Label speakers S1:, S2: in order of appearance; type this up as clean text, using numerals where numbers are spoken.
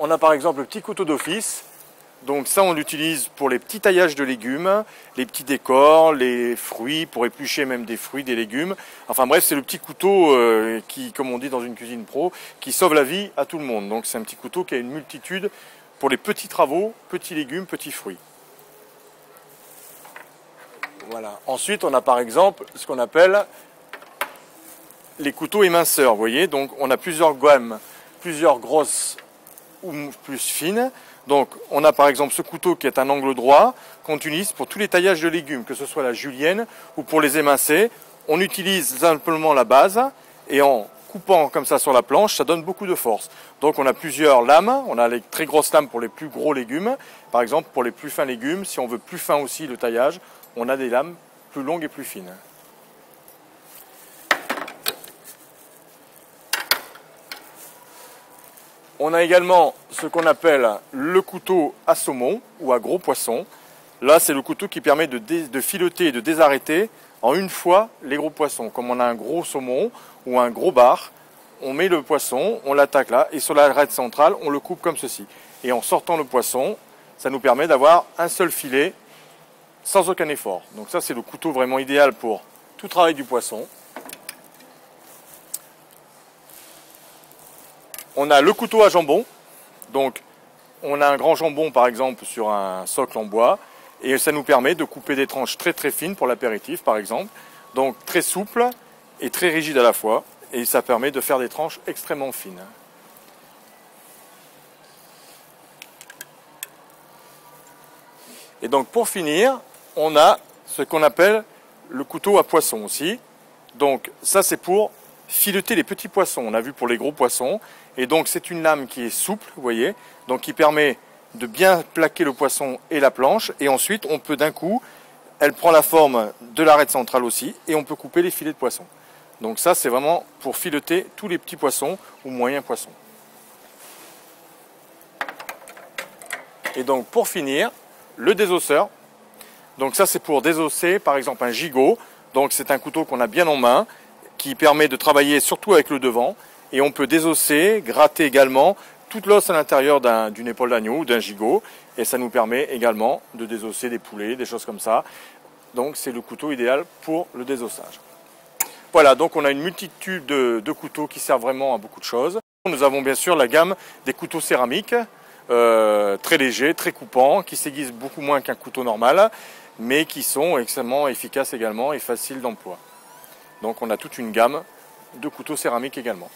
S1: On a par exemple le petit couteau d'office. Donc ça, on l'utilise pour les petits taillages de légumes, les petits décors, les fruits, pour éplucher même des fruits, des légumes. Enfin bref, c'est le petit couteau qui, comme on dit dans une cuisine pro, qui sauve la vie à tout le monde. Donc c'est un petit couteau qui a une multitude pour les petits travaux, petits légumes, petits fruits. Voilà. Ensuite, on a par exemple ce qu'on appelle les couteaux éminceurs, vous voyez. Donc on a plusieurs gammes, plusieurs grosses ou plus fines. Donc on a par exemple ce couteau qui est un angle droit qu'on utilise pour tous les taillages de légumes, que ce soit la julienne ou pour les émincer. On utilise simplement la base et en coupant comme ça sur la planche, ça donne beaucoup de force. Donc on a plusieurs lames, on a les très grosses lames pour les plus gros légumes. Par exemple pour les plus fins légumes, si on veut plus fin aussi le taillage, on a des lames plus longues et plus fines. On a également ce qu'on appelle le couteau à saumon ou à gros poisson. Là, c'est le couteau qui permet de fileter et de désarrêter en une fois les gros poissons. Comme on a un gros saumon ou un gros bar, on met le poisson, on l'attaque là, et sur l'arête centrale, on le coupe comme ceci. Et en sortant le poisson, ça nous permet d'avoir un seul filet sans aucun effort. Donc ça, c'est le couteau vraiment idéal pour tout travail du poisson. On a le couteau à jambon, donc on a un grand jambon par exemple sur un socle en bois et ça nous permet de couper des tranches très très fines pour l'apéritif par exemple, donc très souple et très rigide à la fois et ça permet de faire des tranches extrêmement fines. Et donc pour finir, on a ce qu'on appelle le couteau à poisson aussi, donc ça c'est pour fileter les petits poissons, on a vu pour les gros poissons, et donc c'est une lame qui est souple, vous voyez, donc qui permet de bien plaquer le poisson et la planche, et ensuite on peut d'un coup, elle prend la forme de l'arête centrale aussi, et on peut couper les filets de poisson. Donc ça c'est vraiment pour fileter tous les petits poissons ou moyens poissons. Et donc pour finir, le désosseur, donc ça c'est pour désosser par exemple un gigot, donc c'est un couteau qu'on a bien en main, qui permet de travailler surtout avec le devant et on peut désosser, gratter également toute l'os à l'intérieur d'une épaule d'agneau ou d'un gigot et ça nous permet également de désosser des poulets, des choses comme ça. Donc c'est le couteau idéal pour le désossage. Voilà, donc on a une multitude de couteaux qui servent vraiment à beaucoup de choses. Nous avons bien sûr la gamme des couteaux céramiques, très légers, très coupants, qui s'aiguisent beaucoup moins qu'un couteau normal, mais qui sont extrêmement efficaces également et faciles d'emploi. Donc on a toute une gamme de couteaux céramiques également.